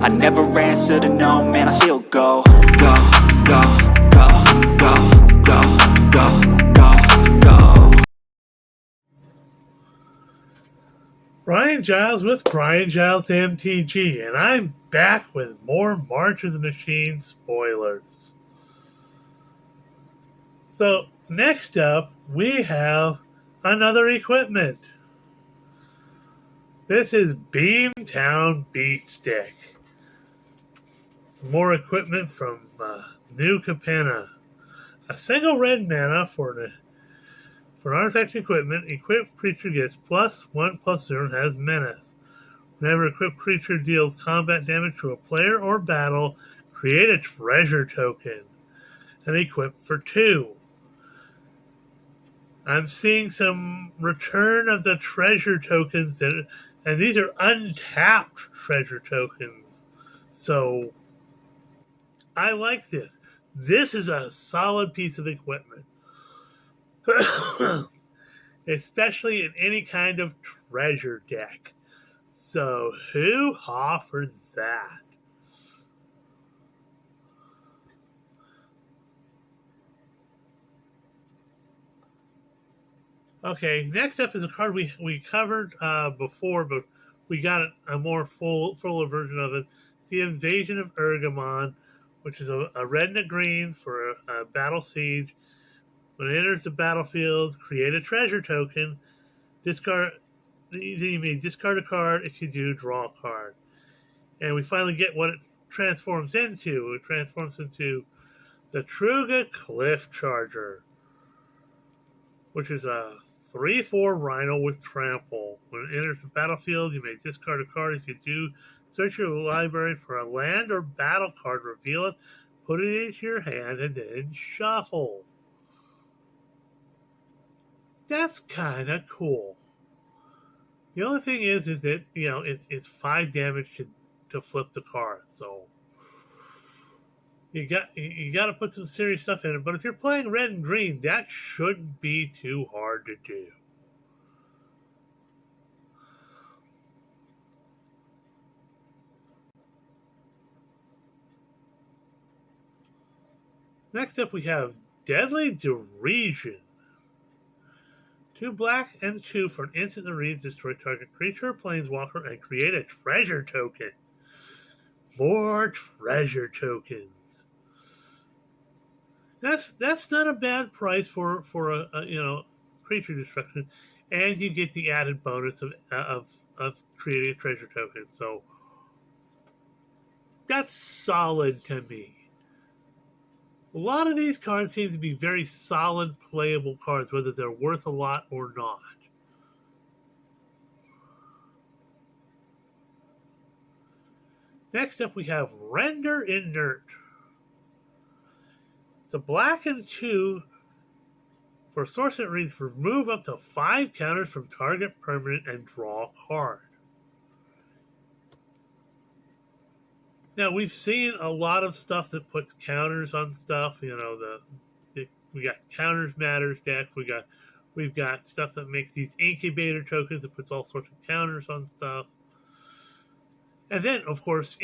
I never answer to no, man, I still go. Go, go, go, go, go, go, go, go. Brian Giles with Brian Giles MTG, and I'm back with more March of the Machine spoilers. So, next up, we have another equipment. This is Beamtown Beatstick. Some more equipment from New Capenna. A single red mana for an artifact equipment. Equipped creature gets +1/+0 and has menace. Whenever equipped creature deals combat damage to a player or battle, create a treasure token and equip for 2. I'm seeing some return of the treasure tokens, and these are untapped treasure tokens. So I like this. This is a solid piece of equipment. Especially in any kind of treasure deck. So hoo-ha for that. Okay, next up is a card we covered before, but we got a more fuller version of it. The Invasion of Urgamon, which is a red and a green for a battle siege. When it enters the battlefield, create a treasure token. You may discard a card. If you do, draw a card. And we finally get what it transforms into. It transforms into the Truga Cliff Charger, which is a 3/4 Rhino with Trample. When it enters the battlefield, you may discard a card. If you do, search your library for a land or battle card, reveal it, put it into your hand, and then shuffle. That's kind of cool. The only thing is that it's 5 damage to flip the card, so you got to put some serious stuff in it. But if you're playing red and green, that shouldn't be too hard to do. Next up, we have Deadly Derision. 2 black and 2 for an instant that reads, destroy target creature or planeswalker and create a treasure token. More treasure tokens. That's not a bad price for a creature destruction, and you get the added bonus of creating a treasure token. So that's solid to me. A lot of these cards seem to be very solid, playable cards, whether they're worth a lot or not. Next up, we have Render Inert. It's a black and 2 for a source that reads, remove up to 5 counters from target permanent and draw a card. Now, we've seen a lot of stuff that puts counters on stuff. We got counters matters decks. We've got stuff that makes these incubator tokens that puts all sorts of counters on stuff. And then, of course,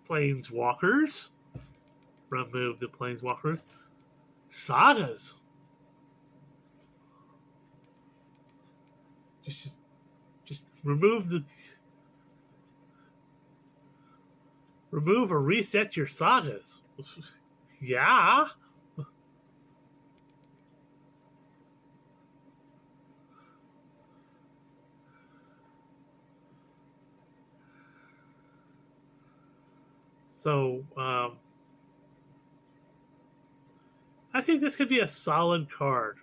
Planeswalkers. Remove the Planeswalkers. Sagas. Just remove or reset your sagas. Yeah. So, I think this could be a solid card,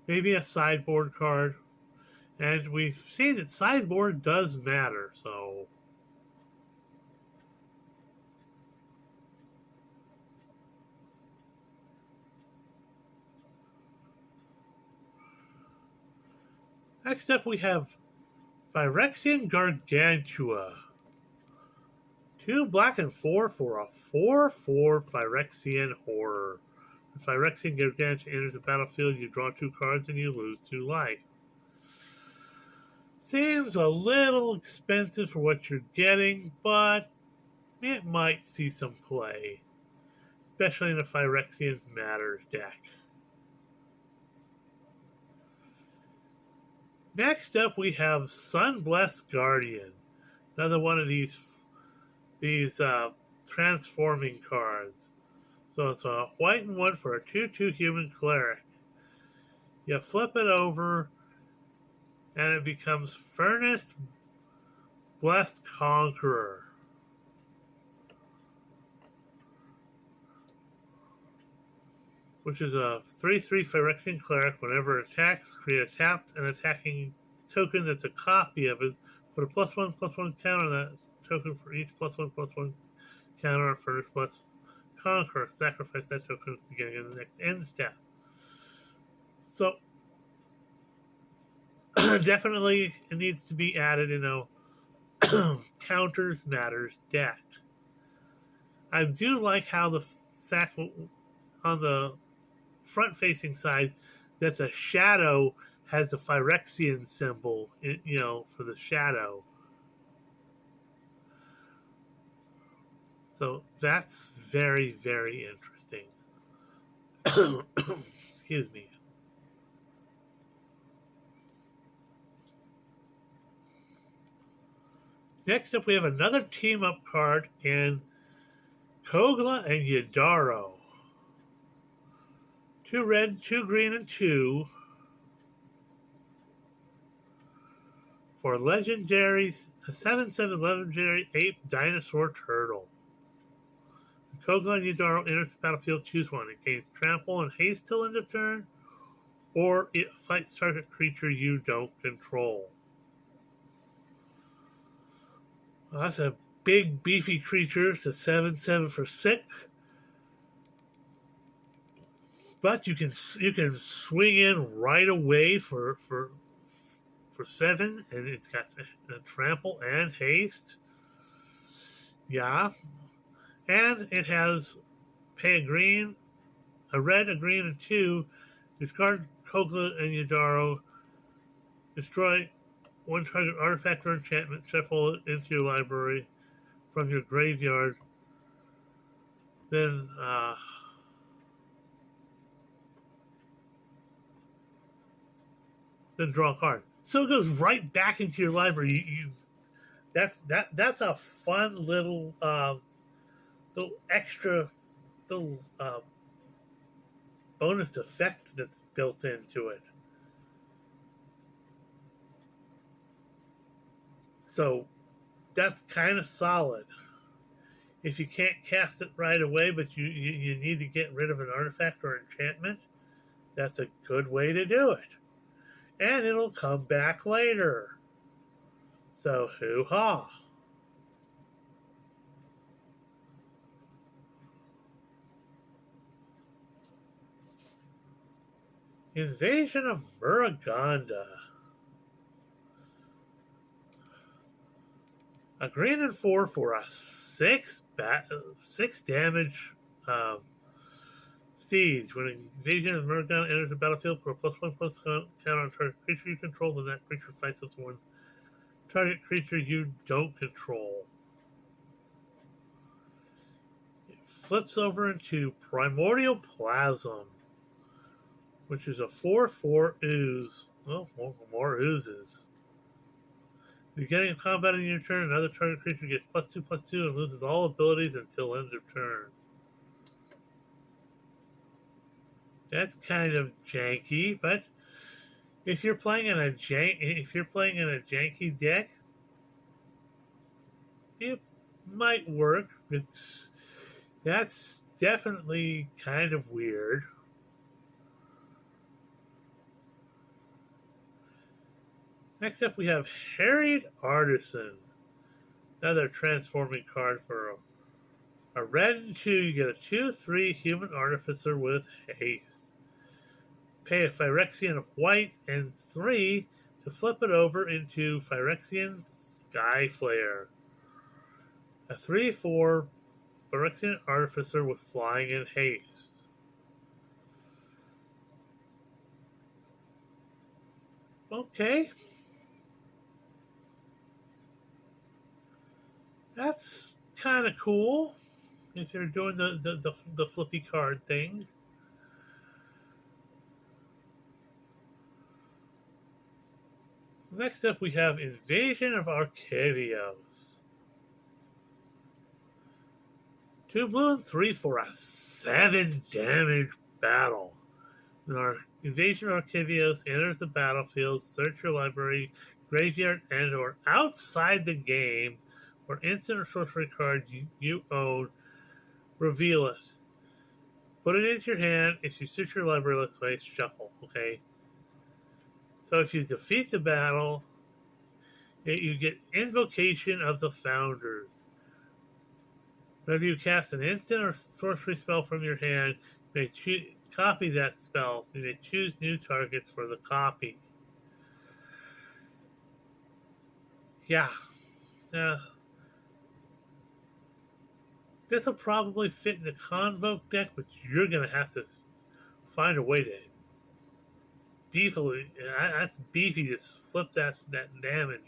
Maybe a sideboard card. And we've seen that sideboard does matter, so next up we have Phyrexian Gargantua. 2 black and 4 for a 4/4 Phyrexian Horror. If Phyrexian Gargantua enters the battlefield, you draw 2 cards and you lose 2 life. Seems a little expensive for what you're getting, but it might see some play, especially in a Phyrexian's Matters deck. Next up, we have Sunblessed Guardian, another one of these transforming cards. So it's a white and 1 for a 2/2 human cleric. You flip it over, and it becomes Furnace Blessed Conqueror. Which is a 3/3 Phyrexian cleric. Whenever it attacks, create a tapped and attacking token that's a copy of it. Put a +1/+1 counter on that token for each +1/+1 counter on Furnace Blessed Conqueror. Sacrifice that token at the beginning of the next end step. So definitely it needs to be added in a counters matters deck. I do like how the fact on the front facing side that the shadow has the Phyrexian symbol, for the shadow. So that's very, very interesting. Excuse me. Next up, we have another team-up card in Kogla and Yidaro. 2 red, 2 green, and 2 for legendaries, a 7/7 legendary ape dinosaur turtle. Kogla and Yidaro enters the battlefield, choose one. It gains trample and haste till end of turn, or it fights target creature you don't control. Well, that's a big, beefy creature. It's a 7/7 for 6. But you can swing in right away for 7, and it's got the trample and haste. Yeah. And it has pay a red, a green, and 2. Discard Kogla and Yidaro. Destroy 1 target artifact or enchantment. Shuffle it into your library from your graveyard. Then draw a card. So it goes right back into your library. That's a fun little extra bonus effect that's built into it. So that's kind of solid. If you can't cast it right away, but you need to get rid of an artifact or enchantment, that's a good way to do it. And it'll come back later. So hoo-ha. Invasion of Muraganda. A green and 4 for a 6 damage siege. When Invasion of Muraganda enters the battlefield, put a +1/+1 counter on target creature you control, then that creature fights up to 1 target creature you don't control. It flips over into Primordial Plasm, which is a 4/4 ooze. Well, more oozes. Beginning of combat in your turn, another target creature gets +2/+2 and loses all abilities until end of turn. That's kind of janky, but if you're playing in a janky deck, it might work. That's definitely kind of weird. Next up, we have Harried Artisan. Another transforming card for a red and 2. You get a 2/3 human artificer with haste. Pay a Phyrexian white and 3 to flip it over into Phyrexian Skyflare. A 3/4 Phyrexian artificer with flying and haste. okay. That's kind of cool if you're doing the flippy card thing. Next up, we have Invasion of Arcavios. 2 blue and 3 for a 7 damage battle. When our Invasion of Arcavios enters the battlefield, search your library, graveyard, and or outside the game for instant or sorcery card you own. Reveal it. Put it into your hand. If you search your library, let's play shuffle. Okay. So if you defeat the battle, you get Invocation of the Founders. Whenever you cast an instant or sorcery spell from your hand, you may copy that spell. You may choose new targets for the copy. Yeah. This will probably fit in the Convoke deck, but you're going to have to find a way to beefily. That's beefy to flip that damage.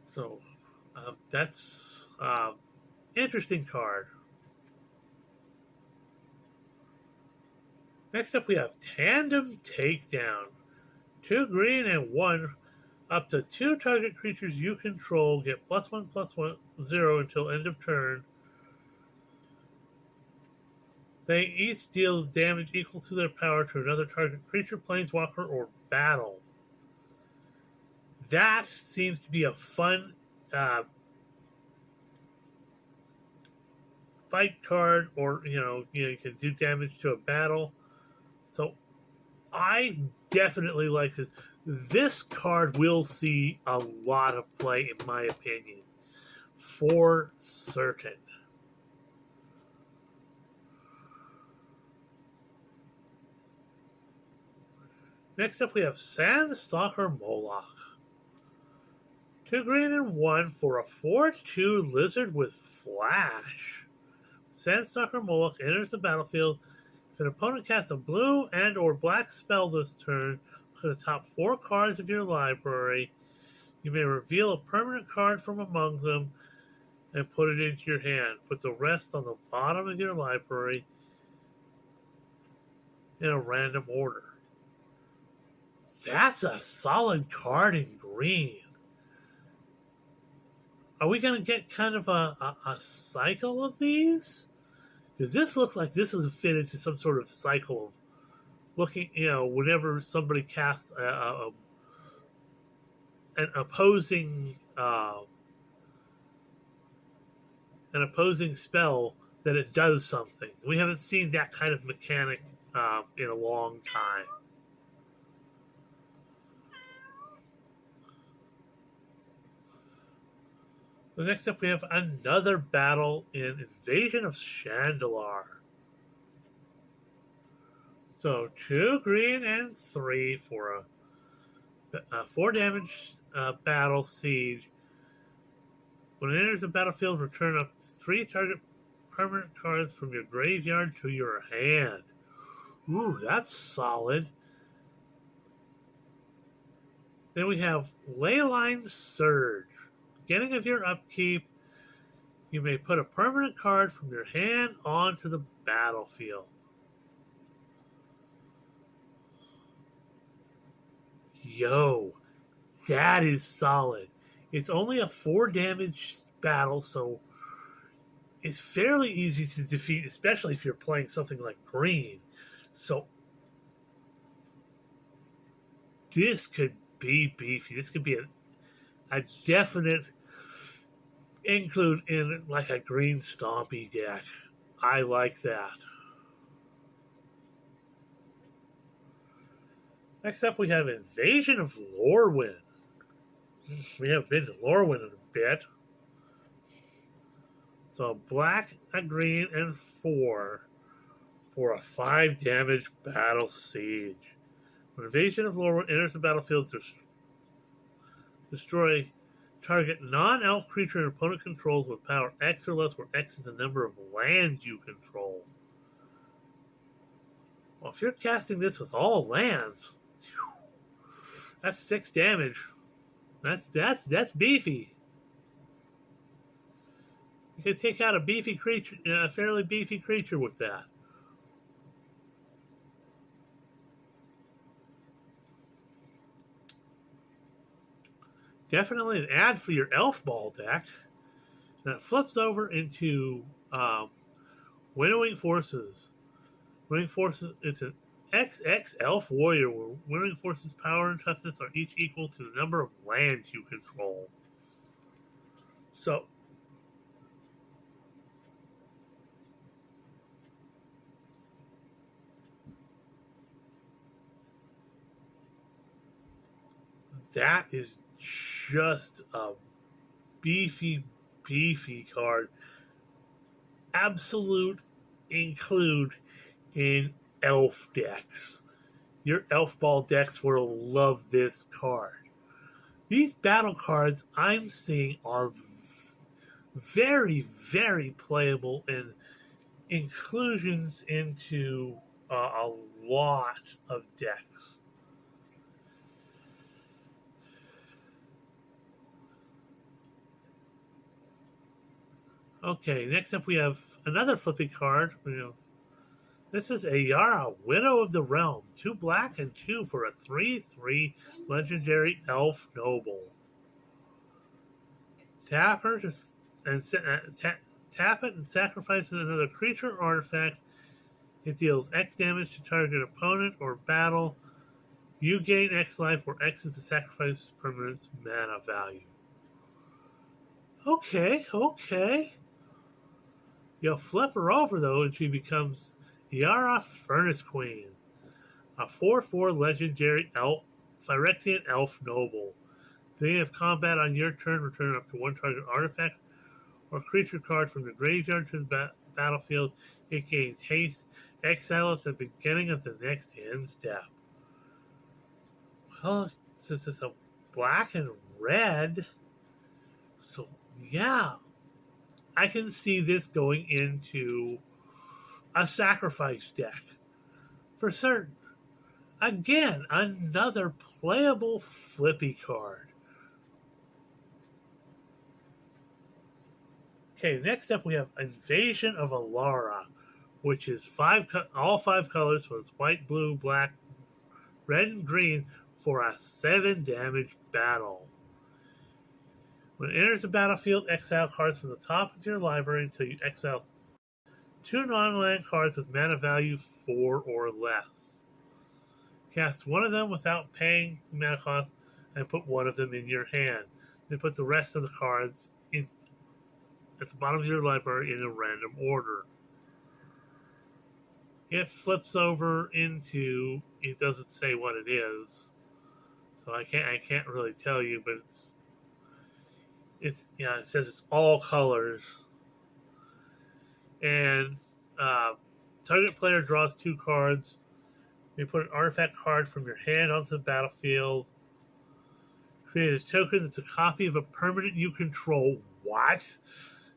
So that's interesting card. Next up, we have Tandem Takedown. 2 green and 1. Up to 2 target creatures you control get +1/+1/0 until end of turn. They each deal damage equal to their power to another target creature, planeswalker, or battle. That seems to be a fun fight card, or you can do damage to a battle. So I definitely like this. This card will see a lot of play, in my opinion, for certain. Next up, we have Sandstalker Moloch. 2 green and 1 for a 4/2 lizard with flash. Sandstalker Moloch enters the battlefield. If an opponent casts a blue and or black spell this turn, look at the top 4 cards of your library. You may reveal a permanent card from among them and put it into your hand. Put the rest on the bottom of your library in a random order. That's a solid card in green. Are we going to get kind of a cycle of these? Because this looks like this is fit into some sort of cycle of looking, whenever somebody casts an opposing spell, that it does something. We haven't seen that kind of mechanic in a long time. Next up, we have another battle in Invasion of Shandalar. So 2 green and 3 for a 4 damage battle siege. When it enters the battlefield, return up 3 target permanent cards from your graveyard to your hand. Ooh, that's solid. Then we have Leyline Surge. Beginning of your upkeep, you may put a permanent card from your hand onto the battlefield. Yo, that is solid. It's only a 4 damage battle, so it's fairly easy to defeat, especially if you're playing something like green. So this could be beefy. This could be a definite include in like a green stompy deck. I like that. Next up, we have Invasion of Lorwyn. We haven't been to Lorwyn in a bit. So black, a green, and 4 for a 5 damage battle siege. When Invasion of Lorwyn enters the battlefield, destroy Target non-elf creature your opponent controls with power X or less, where X is the number of lands you control. Well, if you're casting this with all lands, that's 6 damage. That's beefy. You can take out a beefy creature, a fairly beefy creature with that. Definitely an ad for your Elf Ball deck. And it flips over into Winnowing Forces. Winnowing Forces, it's an XX Elf Warrior where Winnowing Forces' power and toughness are each equal to the number of lands you control. So, that is just a beefy card. Absolute include in elf decks. Your Elf Ball decks will love this card. These battle cards I'm seeing are very playable and inclusions into a lot of decks. Okay, next up we have another flippy card. This is Ayara, Widow of the Realm. 2 black and 2 for a 3/3 legendary elf noble. Tap her and tap it and sacrifice another creature or artifact. It deals X damage to target opponent or battle. You gain X life, where X is the sacrifice permanent's mana value. Okay. You'll flip her over, though, and she becomes Yara Furnace Queen, a 4/4 legendary Phyrexian elf noble. Beginning of combat on your turn, return up to 1 target artifact or creature card from the graveyard to the battlefield. It gains haste. Exile at the beginning of the next end step. Well, since it's a black and red, so yeah, I can see this going into a sacrifice deck for certain. Again, another playable flippy card. Okay, next up we have Invasion of Alara, which is all 5 colors, so it's white, blue, black, red, and green for a 7 damage battle. When it enters the battlefield, exile cards from the top of your library until you exile 2 non-land cards with mana value 4 or less. Cast one of them without paying mana cost and put one of them in your hand. Then put the rest of the cards at the bottom of your library in a random order. It flips over into, it doesn't say what it is, so I can't really tell you, but it says it's all colors. And target player draws 2 cards. You put an artifact card from your hand onto the battlefield. Create a token that's a copy of a permanent you control. What?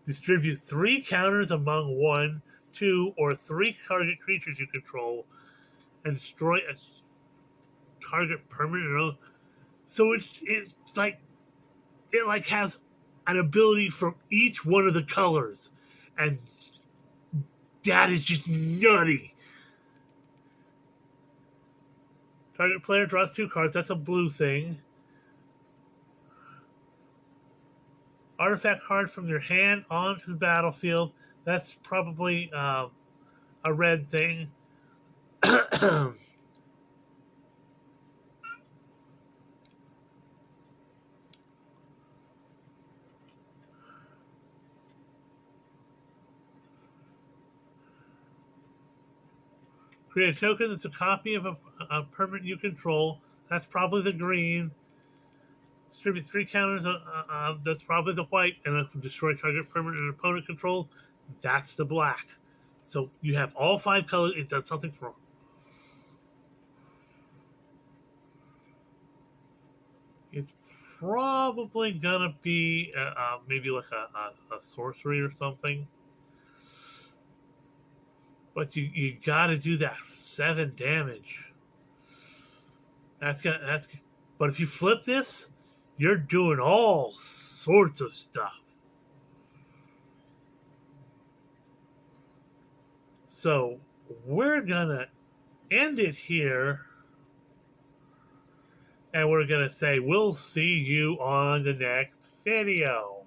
Distribute 3 counters among 1, 2, or 3 target creatures you control, and destroy a target permanent. So it has an ability from each one of the colors, and that is just nutty. Target player draws 2 cards. That's a blue thing. Artifact card from your hand onto the battlefield. That's probably a red thing. Create a token that's a copy of a permanent you control. That's probably the green. Distribute 3 counters. That's probably the white. And destroy target permanent and opponent controls. That's the black. So you have all 5 colors. It does something for them. It's probably gonna be maybe like a sorcery or something. But you gotta do that 7 damage. But if you flip this, you're doing all sorts of stuff. So we're gonna end it here, and we're gonna say we'll see you on the next video.